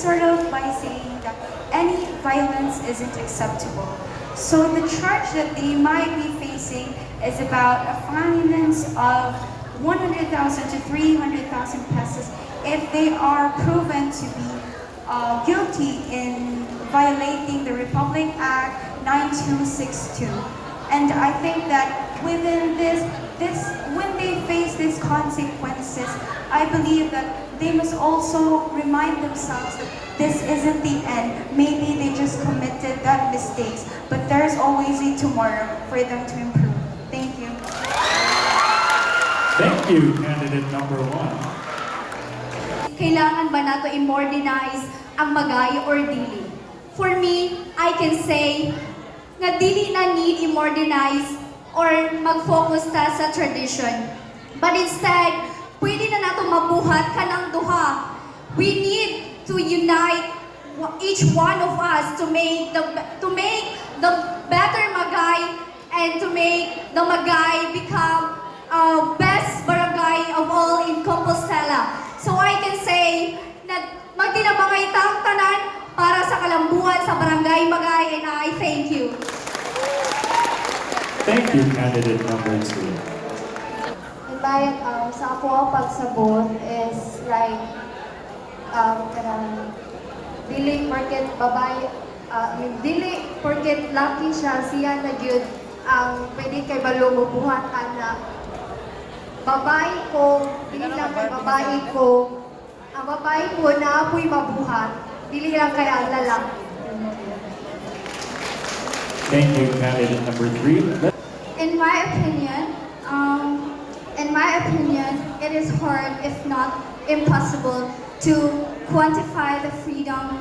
sort of by saying that any violence isn't acceptable. So the charge that they might be facing is about a finance of 100,000 to 300,000 pesos if they are proven to be guilty in violating the Republic Act 9262. And I think that within this when they face these consequences, I believe that they must also remind themselves that this isn't the end. Maybe they just committed that mistakes, but there's always a tomorrow for them to improve. Thank you. Thank you, candidate number 1. Kailangan ba nato i-modernize ang Magay or dili? For me, I can say na dili na need i-modernize or mag-focus ta sa tradition. But instead, pwede na nato mabuhat kanang duha. We need to unite each one of us to make the better Magay and to make the Magay become best barangay of all in Compostela. So I can say na magtinabangay tang tanan para sa kalambuan sa barangay Magay, and I thank you. Thank you, candidate number 2. Sa ako ang pagsabot is like dili porket babae dili porket lucky siya na gyud ang pwede kay balo mo buhatan na babae ko, dili lang kay babae ko, ang babae ko na apoy mabuhat, dili lang kay ang lalaki. Thank you, candidate number 3. In my opinion, it is hard, if not impossible, to quantify the freedom,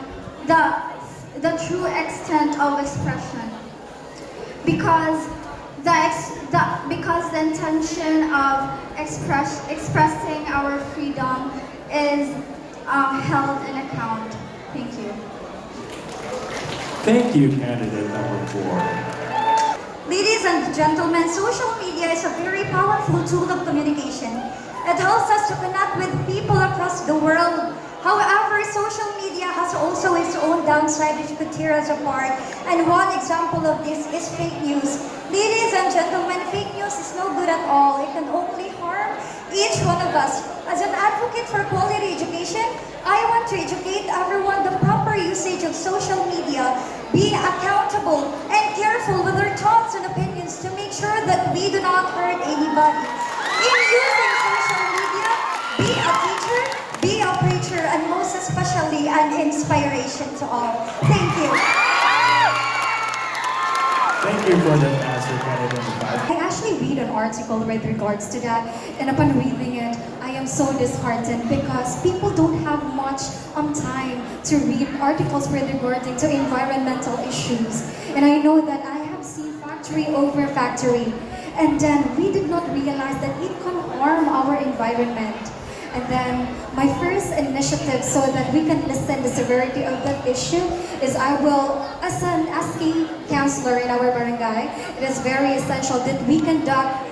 the true extent of expression, because the intention of expressing our freedom is held in account. Thank you. Thank you, candidate number 4. Ladies and gentlemen, social media is a very powerful tool of communication. It helps us to connect with people across the world. However, social media has also its own downside which could tear us apart. And one example of this is fake news. Ladies and gentlemen, fake news is no good at all. It can only harm each one of us. As an advocate for quality education, I want to educate everyone the proper usage of social media, being accountable and careful with our thoughts and opinions to make sure that we do not hurt anybody. In using social media, be a teacher, be a preacher, and most especially an inspiration to all. Thank you. Thank you for that answer, candidate number 5. I actually read an article with regards to that, and upon reading it, I am so disheartened because people don't have much time to read articles with regarding to environmental issues. And I know that I have seen factory over factory, and then we did not realize that it can harm our environment. And then my first initiative so that we can lessen the severity of that issue is I will, as a counselor in our barangay, it is very essential that we conduct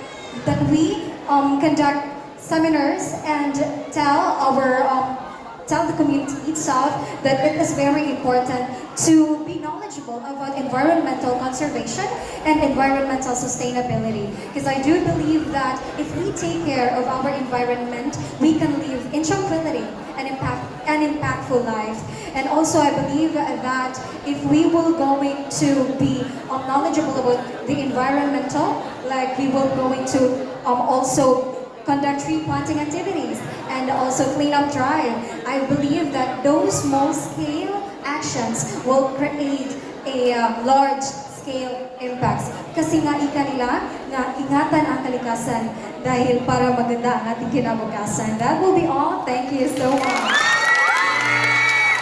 seminars and tell the community itself that it is very important to be knowledgeable about environmental conservation and environmental sustainability. Because I do believe that if we take care of our environment, we can live in tranquility and an impactful life. And also I believe that if we will going to be knowledgeable about the environmental, like we will going to also conduct tree planting activities and also clean up drive. I believe that those small-scale actions will create a large-scale impacts. Kasi nga ika nila na ingatan ang kalikasan dahil para maganda ang ating kinabukasan. That will be all. Thank you so much.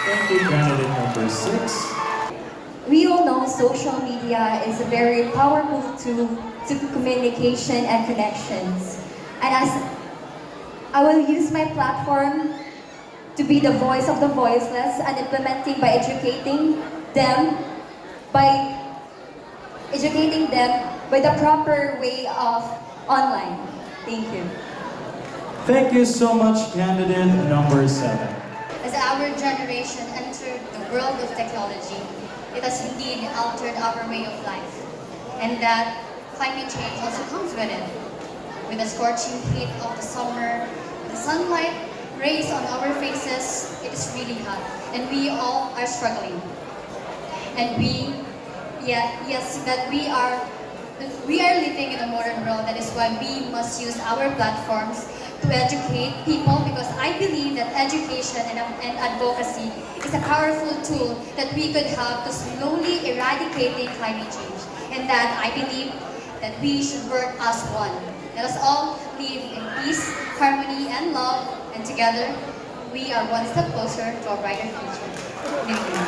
Thank you, candidate number 6. We all know social media is a very powerful tool to communication and connections. And as I will use my platform to be the voice of the voiceless and implementing by educating them by the proper way of online. Thank you. Thank you so much, candidate number 7. As our generation entered the world of technology, it has indeed altered our way of life. And that climate change also comes with it. With the scorching heat of the summer, the sunlight rays on our faces, it is really hot. And we all are struggling. And we are living in a modern world. That is why we must use our platforms to educate people, because I believe that education and advocacy is a powerful tool that we could have to slowly eradicating climate change. And that I believe that we should work as one. Let us all live in peace, harmony, and love, and together we are one step closer to a brighter future. Thank you.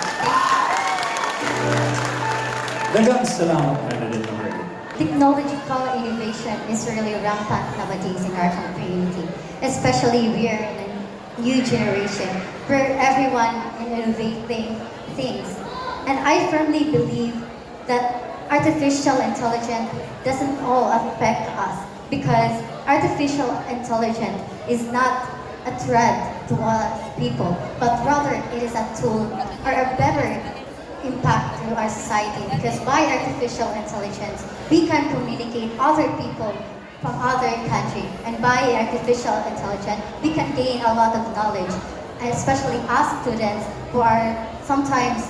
Daghang salamat, candidate number 8. Technological innovation is really rampant nowadays in our community, especially we are in a new generation where everyone is innovating things. And I firmly believe that artificial intelligence doesn't all affect us, because artificial intelligence is not a threat to us people, but rather it is a tool or a better impact to our society, because by artificial intelligence we can communicate other people from other countries, and by artificial intelligence we can gain a lot of knowledge, and especially us students who are sometimes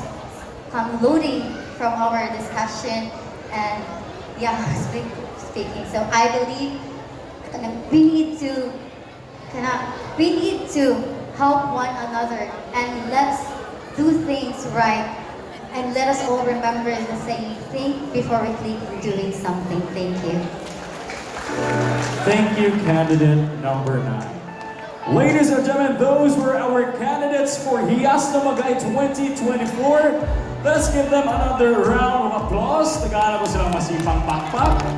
loading from our discussion and speaking. So I believe we need to help one another, and let's do things right. And let us all remember the saying, think before we click doing something. Thank you. Thank you, candidate number 9. Ladies and gentlemen, those were our candidates for Hiyas na Magay 2024. Let's give them another round of applause. Tagala po silang masipang pakpak.